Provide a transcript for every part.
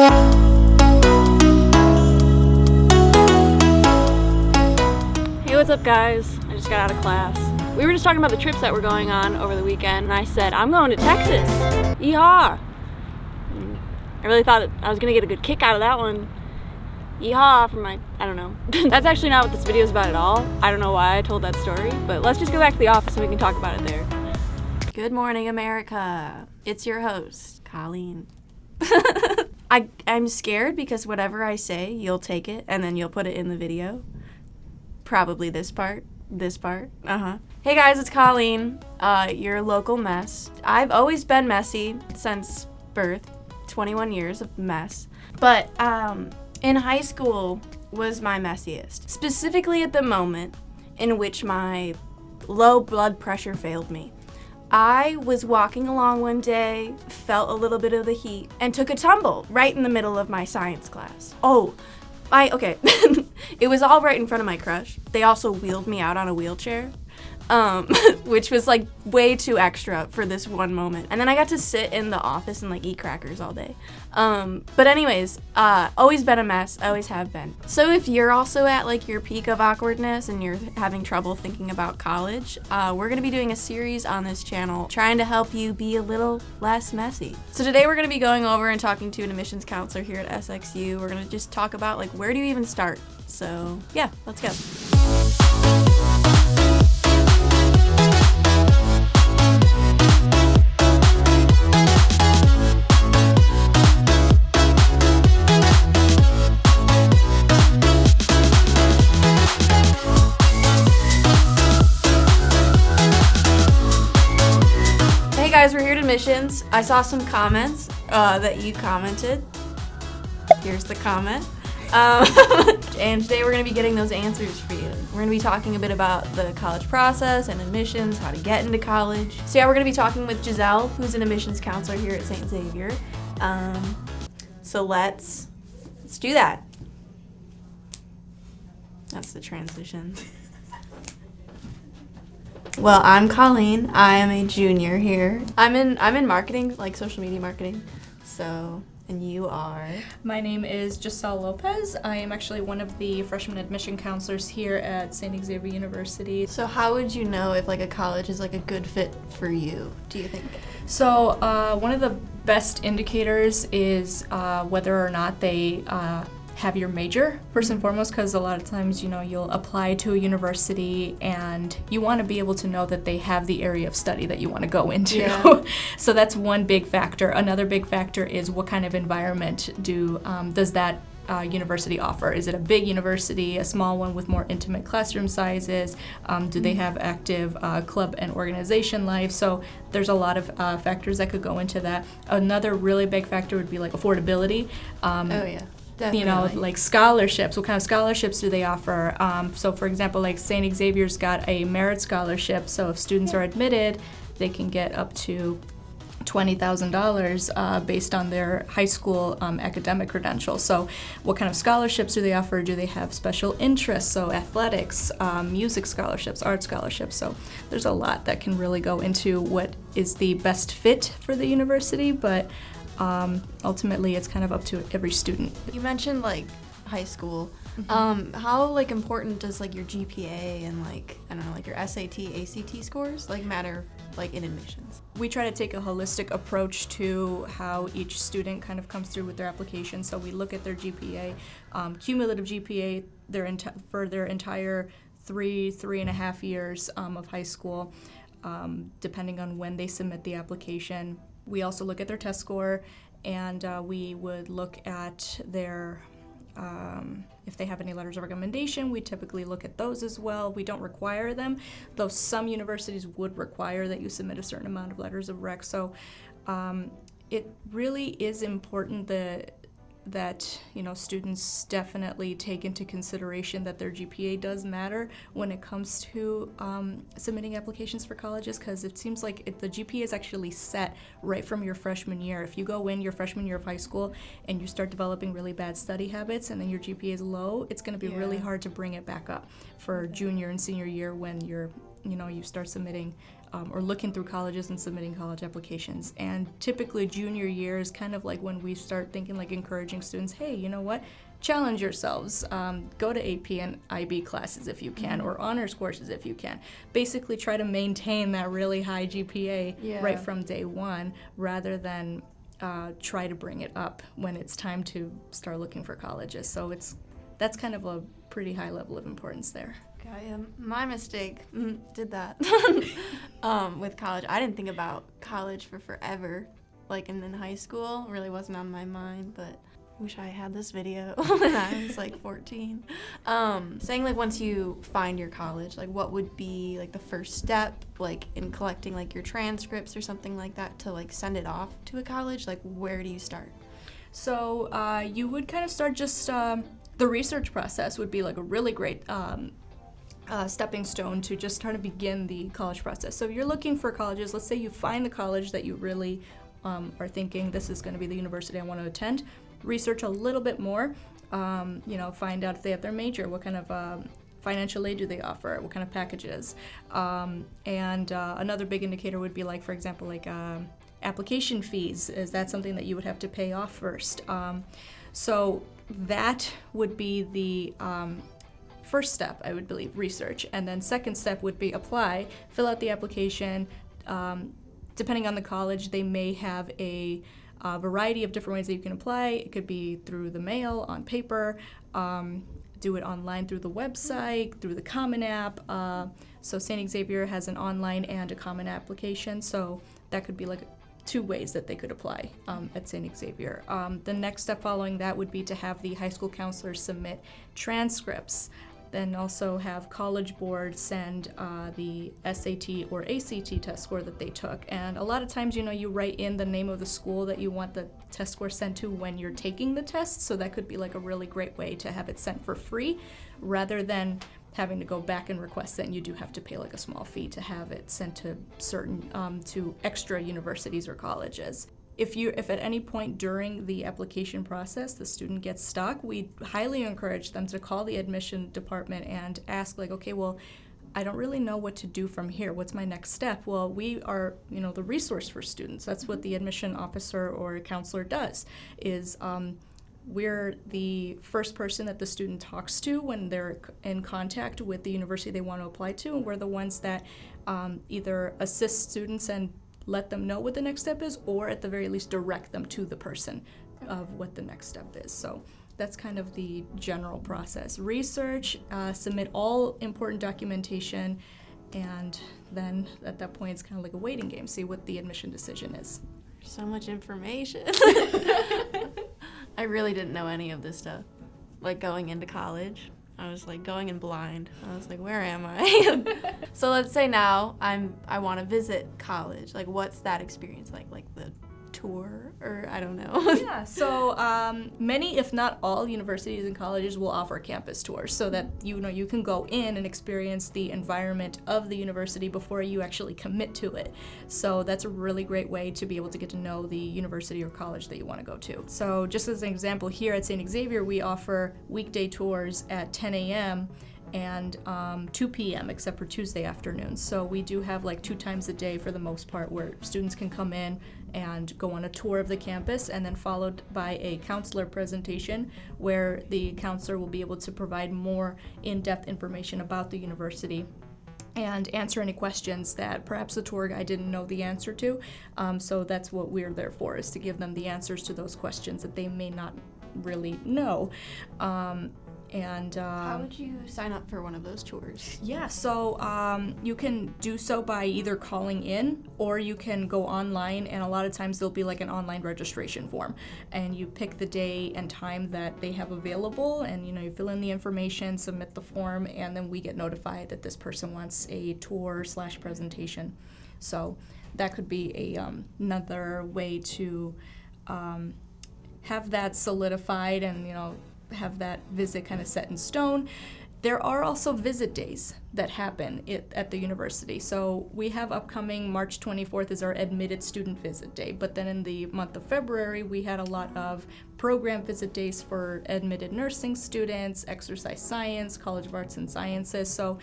Hey, what's up guys? I just got out of class. We were just talking about the trips that were going on over the weekend, and I said, I'm going to Texas. Yeehaw! I really thought I was gonna get a good kick out of that one. Yeehaw from my, I don't know. That's actually not what this video is about at all. I don't know why I told that story, but let's just go back to the office and we can talk about it there. Good morning, America. It's your host, Colleen. I'm scared because whatever I say, you'll take it and then you'll put it in the video. Probably this part. Hey guys, it's Colleen, your local mess. I've always been messy since birth, 21 years of mess. But in high school was my messiest, specifically at the moment in which my low blood pressure failed me. I was walking along one day, felt a little bit of the heat, and took a tumble right in the middle of my science class. Okay. It was all right in front of my crush. They also wheeled me out on a wheelchair, which was like way too extra for this one moment. And then I got to sit in the office and like eat crackers all day. But anyways, always been a mess, always have been. So if you're also at like your peak of awkwardness and you're having trouble thinking about college, we're gonna be doing a series on this channel trying to help you be a little less messy. So today we're gonna be going over and talking to an admissions counselor here at SXU. We're gonna just talk about like, where do you even start? So yeah, let's go. Hey guys, we're here at admissions. I saw some comments that you commented. Here's the comment. And today we're going to be getting those answers for you. We're going to be talking a bit about the college process and admissions, how to get into college. So yeah, we're going to be talking with Giselle, who's an admissions counselor here at Saint Xavier. So let's do that. That's the transition. Well, I'm Colleen. I am a junior here. I'm in marketing, like social media marketing. So, and you are? My name is Giselle Lopez. I am actually one of the freshman admission counselors here at Saint Xavier University. So how would you know if like a college is like a good fit for you, do you think? So one of the best indicators is whether or not they have your major, first and foremost, because a lot of times, you'll apply to a university and you want to be able to know that they have the area of study that you want to go into. Yeah. So that's one big factor. Another big factor is what kind of environment does that university offer? Is it a big university, a small one with more intimate classroom sizes? Do they have active club and organization life? So there's a lot of factors that could go into that. Another really big factor would be like affordability. Oh yeah. Definitely. Like scholarships. What kind of scholarships do they offer? So for example, like St. Xavier's got a merit scholarship, so if students are admitted, they can get up to $20,000 based on their high school academic credentials. So what kind of scholarships do they offer? Do they have special interests? So athletics, music scholarships, art scholarships. So there's a lot that can really go into what is the best fit for the university, but ultimately it's kind of up to every student. You mentioned like high school. Mm-hmm. How like important does like your GPA and like, I don't know, like your SAT, ACT scores like matter like in admissions? We try to take a holistic approach to how each student kind of comes through with their application. So we look at their GPA, cumulative GPA for their entire 3.5 years of high school, depending on when they submit the application. We also look at their test score, and we would look at their, if they have any letters of recommendation, we typically look at those as well. We don't require them, though some universities would require that you submit a certain amount of letters of rec. So it really is important that students definitely take into consideration that their GPA does matter when it comes to submitting applications for colleges, because it seems like the GPA is actually set right from your freshman year. If you go in your freshman year of high school and you start developing really bad study habits and then your GPA is low, it's going to be really hard to bring it back up for junior and senior year when you start submitting or looking through colleges and submitting college applications. And typically junior year is kind of like when we start thinking, like encouraging students, hey, you know what? Challenge yourselves. Go to AP and IB classes if you can, or honors courses if you can. Basically try to maintain that really high GPA right from day one, rather than try to bring it up when it's time to start looking for colleges. So that's kind of a pretty high level of importance there. Okay, my mistake did that with college. I didn't think about college for forever, like in high school. It really wasn't on my mind, but wish I had this video when I was like 14. Saying like once you find your college, like what would be like the first step, like in collecting like your transcripts or something like that to like send it off to a college? Like where do you start? So you would kind of start just the research process would be like a really great stepping stone to just try to begin the college process. So if you're looking for colleges, let's say you find the college that you really are thinking this is going to be the university I want to attend. Research a little bit more, find out if they have their major, what kind of financial aid do they offer, what kind of packages. And another big indicator would be like, for example, like application fees. Is that something that you would have to pay off first? So that would be the first step, I would believe, research. And then second step would be apply, fill out the application. Depending on the college, they may have a variety of different ways that you can apply. It could be through the mail, on paper, do it online through the website, through the Common App. So Saint Xavier has an online and a Common application, so that could be like 2 ways that they could apply at Saint Xavier. The next step following that would be to have the high school counselors submit transcripts, then also have College Board send the SAT or ACT test score that they took. And a lot of times, you write in the name of the school that you want the test score sent to when you're taking the test, so that could be like a really great way to have it sent for free, rather than having to go back and request it, and you do have to pay like a small fee to have it sent to certain, to extra universities or colleges. If at any point during the application process the student gets stuck, we highly encourage them to call the admission department and ask like, okay, well, I don't really know what to do from here. What's my next step? Well, we are, the resource for students. That's what the admission officer or counselor does, is we're the first person that the student talks to when they're in contact with the university they want to apply to, and we're the ones that either assist students and let them know what the next step is, or at the very least direct them to the person of what the next step is. So that's kind of the general process. Research, submit all important documentation, and then at that point it's kind of like a waiting game, see what the admission decision is. So much information. I really didn't know any of this stuff, like going into college. I was like going in blind. I was like, where am I? So let's say now I want to visit college. Like, what's that experience like? Like the tour, or I don't know. Yeah, so many, if not all, universities and colleges will offer campus tours, so that you can go in and experience the environment of the university before you actually commit to it. So that's a really great way to be able to get to know the university or college that you want to go to. So just as an example, here at Saint Xavier, we offer weekday tours at 10 a.m. and 2 p.m. except for Tuesday afternoons. So we do have like 2 times a day for the most part where students can come in and go on a tour of the campus, and then followed by a counselor presentation where the counselor will be able to provide more in-depth information about the university and answer any questions that perhaps the tour guide didn't know the answer to. So that's what we're there for, is to give them the answers to those questions that they may not really know. How would you sign up for one of those tours? Yeah, so you can do so by either calling in, or you can go online, and a lot of times there'll be like an online registration form, and you pick the day and time that they have available, and you fill in the information, submit the form, and then we get notified that this person wants a tour / presentation. So that could be another way to have that solidified and have that visit kind of set in stone. There are also visit days that happen at the university. So we have upcoming March 24th is our admitted student visit day, but then in the month of February we had a lot of program visit days for admitted nursing students, exercise science, College of Arts and Sciences. So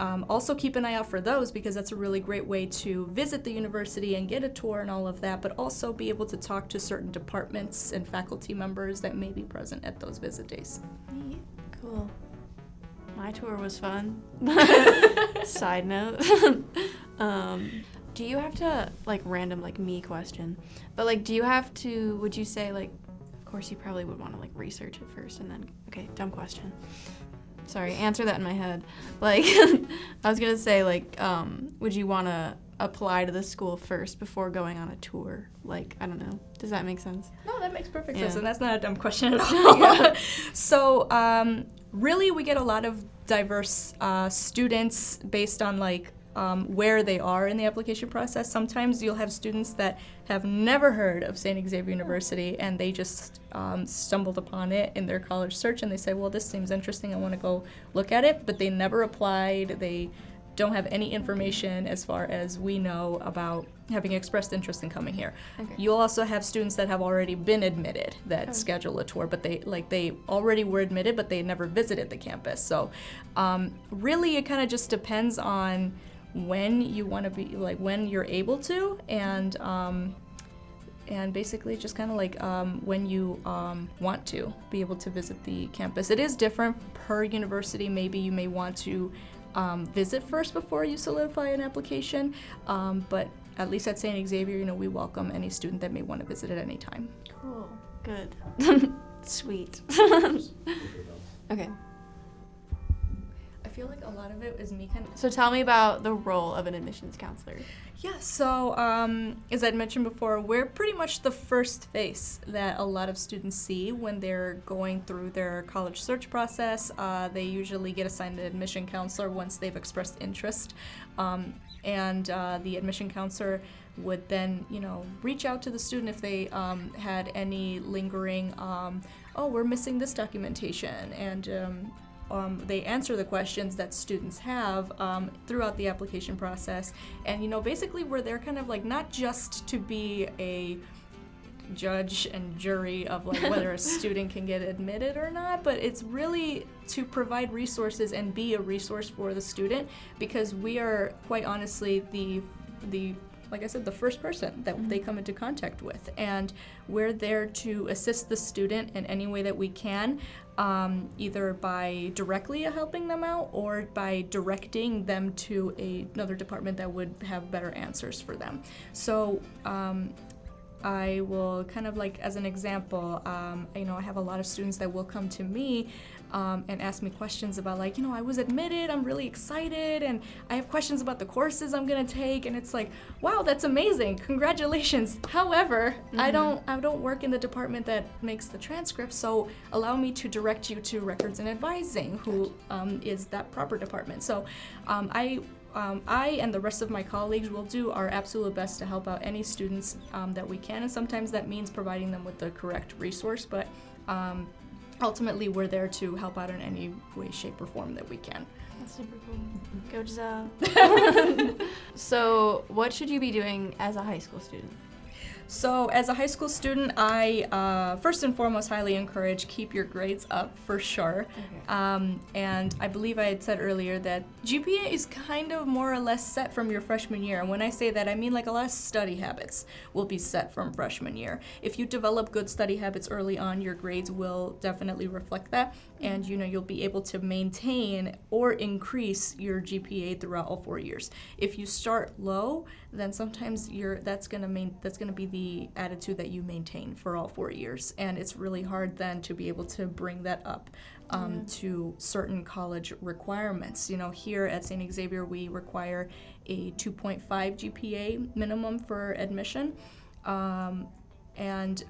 Also keep an eye out for those, because that's a really great way to visit the university and get a tour and all of that, but also be able to talk to certain departments and faculty members that may be present at those visit days. Neat. Cool. My tour was fun. Side note. Do you have to, like, random, like, me question, but, like, do you have to, would you say, like, of course you probably would want to, like, research it first and then, okay, dumb question. Sorry, answer that in my head. Like, I was going to say, like, would you want to apply to the school first before going on a tour? Like, I don't know. Does that make sense? No, that makes perfect sense, and that's not a dumb question at all. So, really, we get a lot of diverse students based on, like, where they are in the application process. Sometimes you'll have students that have never heard of Saint Xavier University, and they just stumbled upon it in their college search, and they say, well, this seems interesting, I want to go look at it, but they never applied. They don't have any information as far as we know about having expressed interest in coming here. Okay. You'll also have students that have already been admitted that schedule a tour, but they already were admitted, but they never visited the campus. So really it kind of just depends on when you want to be, like, when you're able to, and basically just kind of like when you want to be able to visit the campus. It is different per university. Maybe you may want to visit first before you solidify an application, but at least at Saint Xavier, you know, we welcome any student that may want to visit at any time. Cool. Good. Sweet. Okay. I feel like a lot of it is me kind of... So tell me about the role of an admissions counselor. Yeah, so as I'd mentioned before, we're pretty much the first face that a lot of students see when they're going through their college search process. They usually get assigned an admission counselor once they've expressed interest, and the admission counselor would then, you know, reach out to the student if they had any lingering, oh, we're missing this documentation, and they answer the questions that students have throughout the application process. And, you know, basically we're there kind of like not just to be a judge and jury of like whether a student can get admitted or not, but it's really to provide resources and be a resource for the student, because we are quite honestly the like I said, the first person that they come into contact with, and we're there to assist the student in any way that we can, either by directly helping them out or by directing them to another department that would have better answers for them. So I will kind of like, as an example, you know, I have a lot of students that will come to me and ask me questions about, like, you know, I was admitted, I'm really excited, and I have questions about the courses I'm gonna take, and it's like, wow, that's amazing, congratulations. However, I don't work in the department that makes the transcripts, so allow me to direct you to records and advising, who is that proper department. So I and the rest of my colleagues will do our absolute best to help out any students that we can, and sometimes that means providing them with the correct resource, but ultimately we're there to help out in any way, shape, or form that we can. That's super cool. Go Giselle. So what should you be doing as a high school student? So as a high school student, I first and foremost highly encourage keep your grades up for sure. Okay. And I believe I had said earlier that GPA is kind of more or less set from your freshman year. And when I say that, I mean like a lot of study habits will be set from freshman year. If you develop good study habits early on, your grades will definitely reflect that. And you know, you'll be able to maintain or increase your GPA throughout all 4 years. If you start low, then sometimes that's gonna be the attitude that you maintain for all 4 years, and it's really hard then to be able to bring that up to certain college requirements. You know, here at Saint Xavier we require a 2.5 GPA minimum for admission, and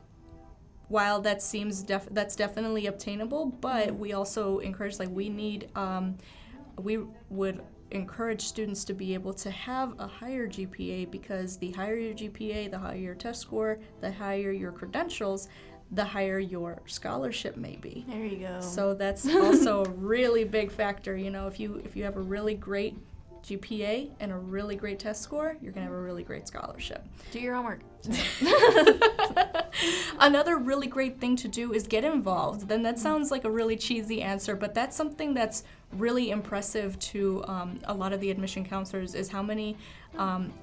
while that seems that's definitely obtainable, but we also encourage, like, we would encourage students to be able to have a higher GPA, because the higher your GPA, the higher your test score, the higher your credentials, the higher your scholarship may be. There you go. So that's also a really big factor. You know, if you have a really great GPA and a really great test score, you're going to have a really great scholarship. Do your homework. Another really great thing to do is get involved. Then that sounds like a really cheesy answer, but that's something that's really impressive to a lot of the admission counselors, is how many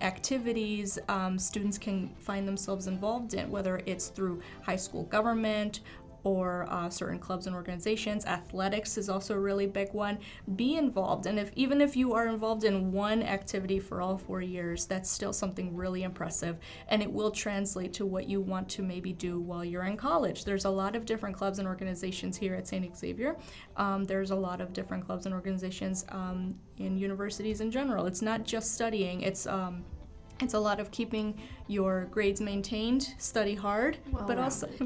activities students can find themselves involved in, whether it's through high school government or certain clubs and organizations. Athletics is also a really big one. Be involved, and even if you are involved in one activity for all 4 years, that's still something really impressive, and it will translate to what you want to maybe do while you're in college. There's a lot of different clubs and organizations here at Saint Xavier. There's a lot of different clubs and organizations in universities in general. It's not just studying, it's a lot of keeping your grades maintained, study hard,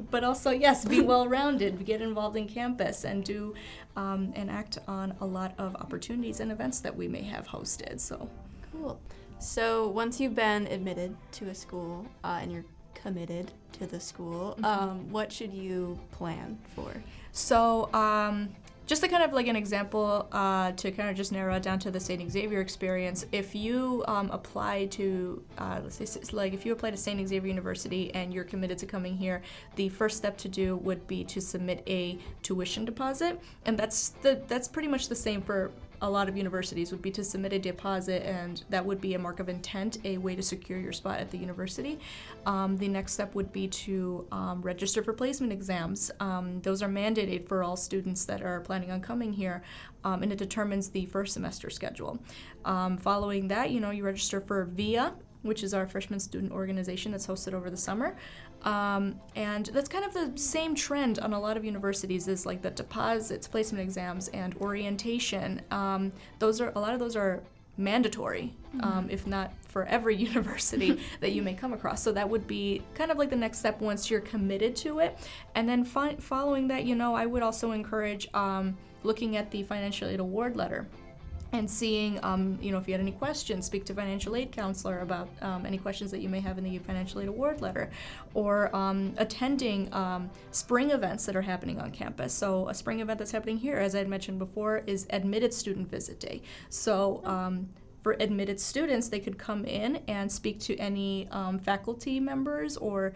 but also yes, be well-rounded, get involved in campus, and do and act on a lot of opportunities and events that we may have hosted. So cool. So once you've been admitted to a school and you're committed to the school, what should you plan for? So just to kind of like an example, to kind of just narrow it down to the Saint Xavier experience, if you apply to, let's say, like if you apply to Saint Xavier University and you're committed to coming here, the first step to do would be to submit a tuition deposit, and that's pretty much the same for a lot of universities, would be to submit a deposit, and that would be a mark of intent, a way to secure your spot at the university. The next step would be to register for placement exams. Those are mandated for all students that are planning on coming here, and it determines the first semester schedule. Following that, you register for VIA, which is our freshman student organization that's hosted over the summer. And that's kind of the same trend on a lot of universities, is like the deposits, placement exams, and orientation. A lot of those are mandatory, if not for every university that you may come across. So that would be kind of like the next step once you're committed to it. And then following that, I would also encourage looking at the financial aid award letter, and seeing, if you had any questions, speak to financial aid counselor about any questions that you may have in the financial aid award letter, or attending spring events that are happening on campus. So a spring event that's happening here, as I had mentioned before, is Admitted Student Visit Day. So for admitted students, they could come in and speak to any faculty members, or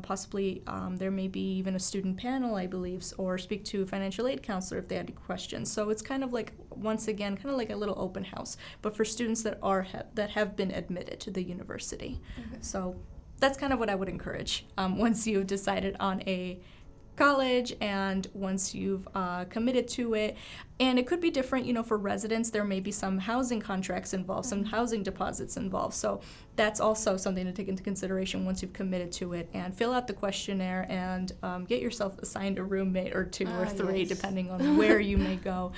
possibly there may be even a student panel, I believe, or speak to a financial aid counselor if they had questions. So it's kind of like, once again, kind of like a little open house, but for students that have been admitted to the university. Okay. So that's kind of what I would encourage once you've decided on a college and once you've committed to it. And it could be different, for residents, there may be some housing contracts involved, some housing deposits involved. So that's also something to take into consideration once you've committed to it, and fill out the questionnaire and get yourself assigned a roommate or two or three, depending on where you may go.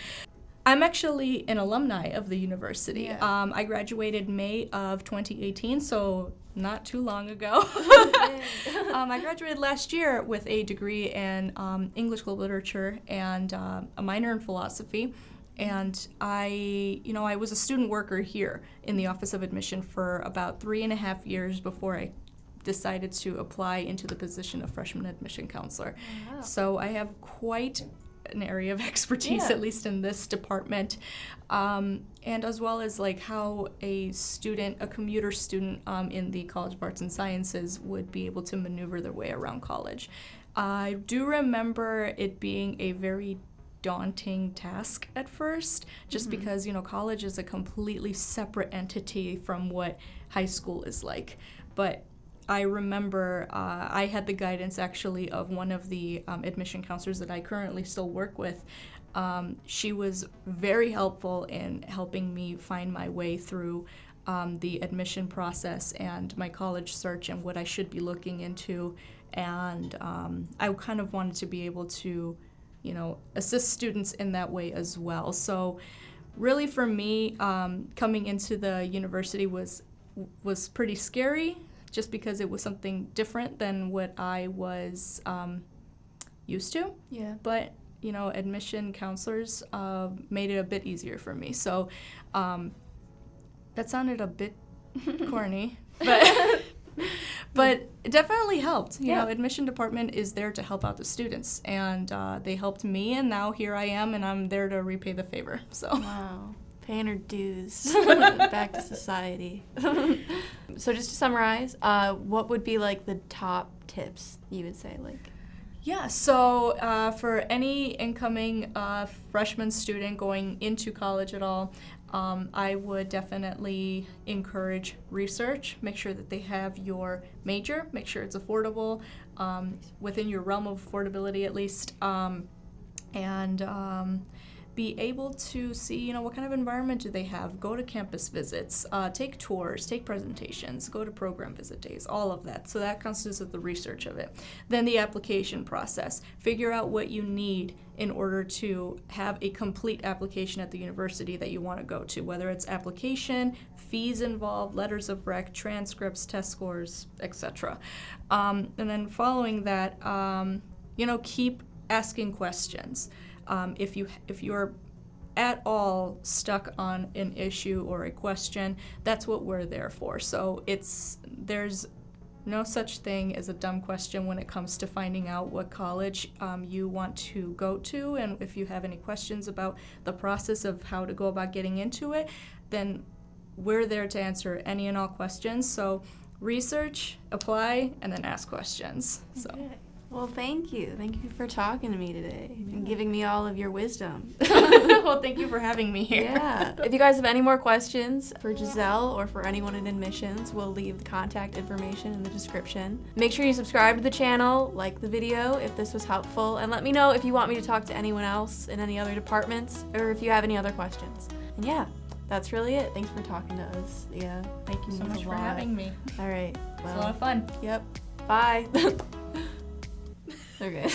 I'm actually an alumni of the university. Yeah. I graduated May of 2018, so not too long ago. I graduated last year with a degree in English literature and a minor in philosophy. And I was a student worker here in the Office of Admission for about 3.5 years before I decided to apply into the position of freshman admission counselor. Wow. So I have quite an area of expertise, at least in this department, and as well as like how a commuter student in the College of Arts and Sciences would be able to maneuver their way around college. I do remember it being a very daunting task at first, just because college is a completely separate entity from what high school is like. But I remember I had the guidance actually of one of the admission counselors that I currently still work with. She was very helpful in helping me find my way through the admission process and my college search and what I should be looking into. And I kind of wanted to be able to, assist students in that way as well. So really for me, coming into the university was pretty scary, just because it was something different than what I was used to. Yeah. But, admission counselors made it a bit easier for me. So that sounded a bit corny, but it definitely helped. You know, admission department is there to help out the students, and they helped me, and now here I am, and I'm there to repay the favor. So. Wow. Paying her dues back to society. So just to summarize, what would be like the top tips you would say? Like, Yeah, so for any incoming freshman student going into college at all, I would definitely encourage research. Make sure that they have your major, make sure it's affordable, within your realm of affordability at least, and be able to see, what kind of environment do they have. Go to campus visits, take tours, take presentations, go to program visit days, all of that. So that constitutes of the research of it. Then the application process. Figure out what you need in order to have a complete application at the university that you want to go to, whether it's application, fees involved, letters of rec, transcripts, test scores, etc. And then following that, keep asking questions. If you're at all stuck on an issue or a question, that's what we're there for. So there's no such thing as a dumb question when it comes to finding out what college you want to go to, and if you have any questions about the process of how to go about getting into it, then we're there to answer any and all questions. So research, apply, and then ask questions. So. okay. Well, thank you. Thank you for talking to me today and giving me all of your wisdom. Well, thank you for having me here. Yeah. If you guys have any more questions for Giselle or for anyone in admissions, we'll leave the contact information in the description. Make sure you subscribe to the channel, like the video if this was helpful, and let me know if you want me to talk to anyone else in any other departments or if you have any other questions. And yeah, that's really it. Thanks for talking to us. Yeah. Thank you so much for having me. All right. It's a lot of fun. Yep. Bye. Okay.